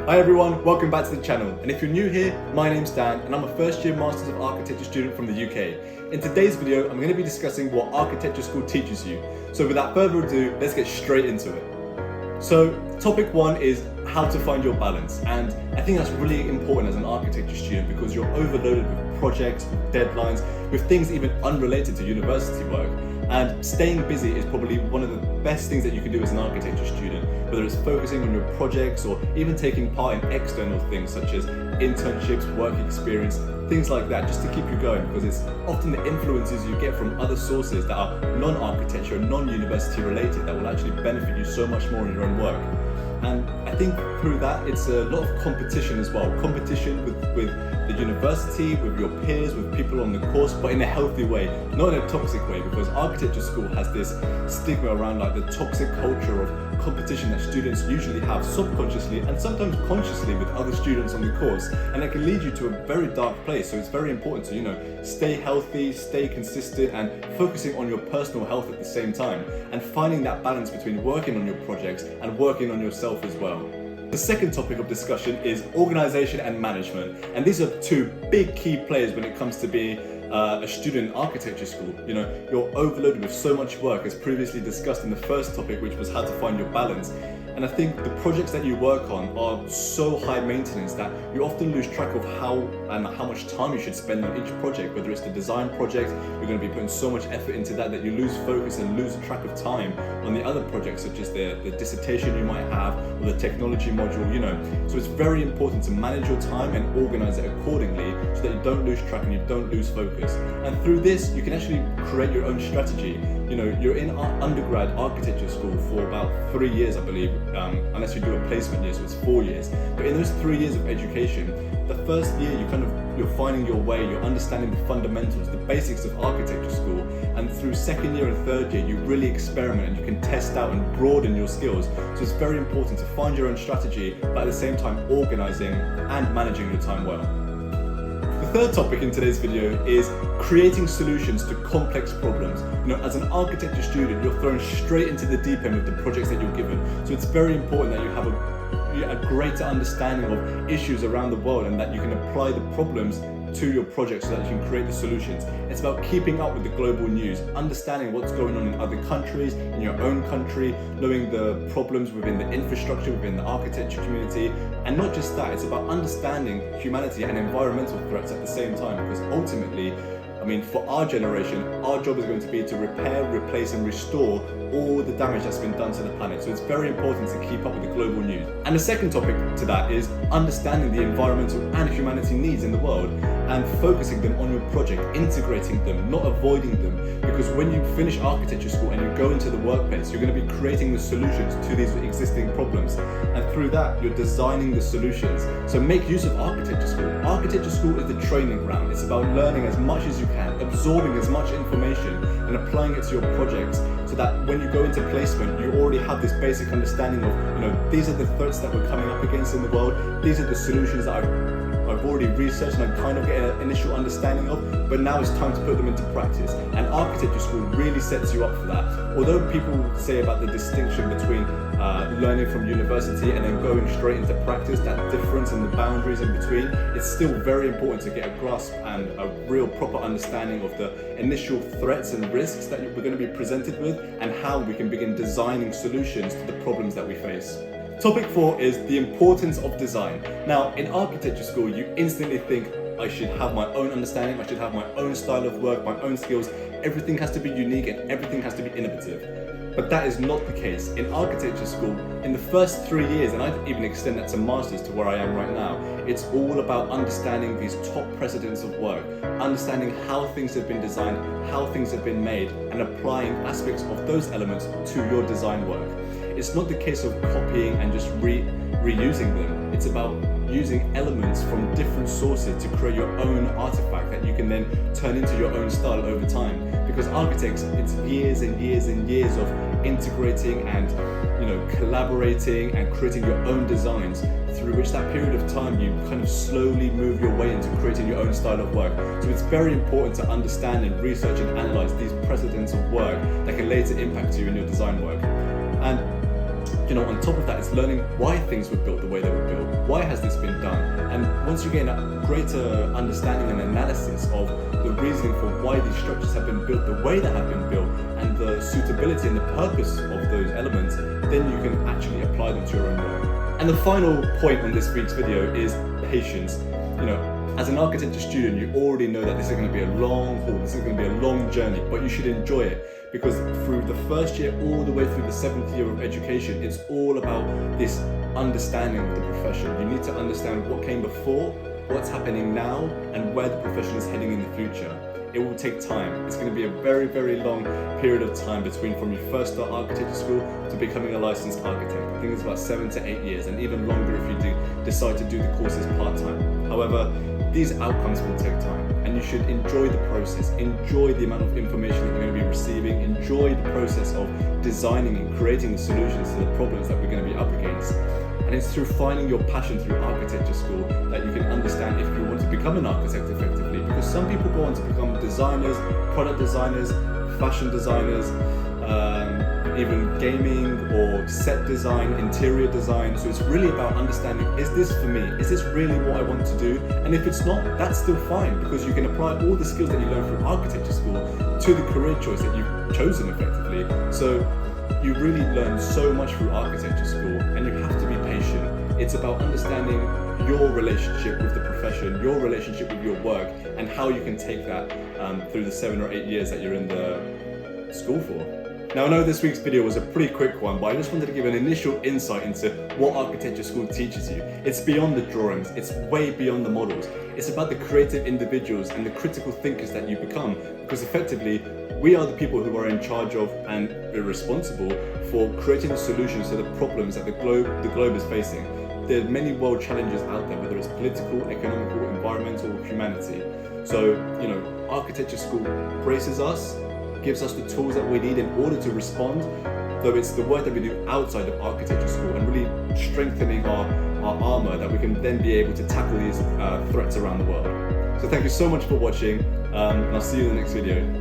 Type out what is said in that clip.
Hi everyone, welcome back to the channel. And if you're new here, my name's Dan and I'm a first year Masters of Architecture student from the UK. In today's video, I'm going to be discussing what architecture school teaches you. So without further ado, let's get straight into it. So topic one is how to find your balance. And I think that's really important as an architecture student because you're overloaded with projects, with deadlines, with things even unrelated to university work. And staying busy is probably one of the best things that you can do as an architecture student, whether it's focusing on your projects or even taking part in external things such as internships, work experience, things like that, just to keep you going, because it's often the influences you get from other sources that are non-architecture, non-university related that will actually benefit you so much more in your own work. And I think through that, it's a lot of competition as well. Competition with the university, with your peers, with people on the course, but in a healthy way, not in a toxic way, because architecture school has this stigma around like the toxic culture of competition that students usually have subconsciously and sometimes consciously with other students on the course, and it can lead you to a very dark place. So it's very important to, stay healthy, stay consistent, and focusing on your personal health at the same time, and finding that balance between working on your projects and working on yourself as well. The second topic of discussion is organisation and management, and these are two big key players when it comes to being a student in architecture school. You're overloaded with so much work, as previously discussed in the first topic, which was how to find your balance. And I think the projects that you work on are so high maintenance that you often lose track of how much time you should spend on each project. Whether it's the design project, you're going to be putting so much effort into that you lose focus and lose track of time on the other projects, such as the dissertation you might have or the technology module, So it's very important to manage your time and organize it accordingly so that you don't lose track and you don't lose focus. And through this, you can actually create your own strategy. You're in undergrad architecture school for about 3 years, I believe, unless you do a placement year, so it's 4 years. But in those 3 years of education, the first year you're finding your way, you're understanding the fundamentals, the basics of architecture school, and through second year and third year, you really experiment and you can test out and broaden your skills. So it's very important to find your own strategy, but at the same time organizing and managing your time well. The third topic in today's video is creating solutions to complex problems. As an architecture student, you're thrown straight into the deep end with the projects that you're given. So it's very important that you have a greater understanding of issues around the world and that you can apply the problems to your project so that you can create the solutions. It's about keeping up with the global news, understanding what's going on in other countries, in your own country, knowing the problems within the infrastructure, within the architecture community, and not just that, it's about understanding humanity and environmental threats at the same time, because ultimately, for our generation, our job is going to be to repair, replace and restore all the damage that's been done to the planet. So it's very important to keep up with the global news. And the second topic to that is understanding the environmental and humanity needs in the world and focusing them on your project, integrating them, not avoiding them. Because when you finish architecture school and you go into the workplace, you're going to be creating the solutions to these existing problems. And through that, you're designing the solutions. So make use of architecture school. Architecture school is the training ground. It's about learning as much as you can, absorbing as much information and applying it to your projects, so that when you go into placement, you already have this basic understanding of, these are the threats that we're coming up against in the world, these are the solutions that I've already researched and I kind of get an initial understanding of, but now it's time to put them into practice. And architecture school really sets you up for that. Although people say about the distinction between learning from university and then going straight into practice, that difference and the boundaries in between, it's still very important to get a grasp and a real proper understanding of the initial threats and risks that we're going to be presented with and how we can begin designing solutions to the problems that we face. Topic 4 is the importance of design. Now, in architecture school, you instantly think, I should have my own understanding, I should have my own style of work, my own skills, everything has to be unique and everything has to be innovative. But that is not the case. In architecture school, in the first 3 years, and I'd even extend that to masters to where I am right now, it's all about understanding these top precedents of work, understanding how things have been designed, how things have been made, and applying aspects of those elements to your design work. It's not the case of copying and just reusing them. It's about using elements from different sources to create your own artifact that you can then turn into your own style over time. Because architects, it's years and years and years of integrating and collaborating and creating your own designs, through which that period of time you kind of slowly move your way into creating your own style of work. So it's very important to understand and research and analyze these precedents of work that can later impact you in your design work. And on top of that, it's learning why things were built the way they were built. why has this been done? And once you gain a greater understanding and analysis of the reasoning for why these structures have been built the way they have been built, and the suitability and the purpose of those elements, then you can actually apply them to your own work. And the final point on this week's video is patience. As an architecture student, you already know that this is going to be a long haul, this is going to be a long journey, but you should enjoy it, because through the first year all the way through the 7th year of education, it's all about this understanding of the profession. You need to understand what came before, what's happening now, and where the profession is heading in the future. It will take time. It's going to be a very, very long period of time between from you first start architecture school to becoming a licensed architect. I think it's about 7 to 8 years, and even longer if you decide to do the courses part-time. However, these outcomes will take time, and you should enjoy the process, enjoy the amount of information that you're going to be receiving, enjoy the process of designing and creating the solutions to the problems that we're going to be up against. And it's through finding your passion through architecture school that you can understand if you want to become an architect effectively, because some people go on to become designers, product designers, fashion designers, even gaming or set design, interior design. So it's really about understanding, is this for me? Is this really what I want to do? And if it's not, that's still fine, because you can apply all the skills that you learn through architecture school to the career choice that you've chosen effectively. So you really learn so much through architecture school, and you have to be patient. It's about understanding your relationship with the profession, your relationship with your work, and how you can take that through the 7 or 8 years that you're in the school for. Now, I know this week's video was a pretty quick one, but I just wanted to give an initial insight into what architecture school teaches you. It's beyond the drawings, it's way beyond the models. It's about the creative individuals and the critical thinkers that you become, because effectively, we are the people who are in charge of and are responsible for creating the solutions to the problems that the globe is facing. There are many world challenges out there, whether it's political, economical, environmental, or humanity. So, architecture school braces us, gives us the tools that we need in order to respond, though it's the work that we do outside of architecture school and really strengthening our armor that we can then be able to tackle these threats around the world. So thank you so much for watching, and I'll see you in the next video.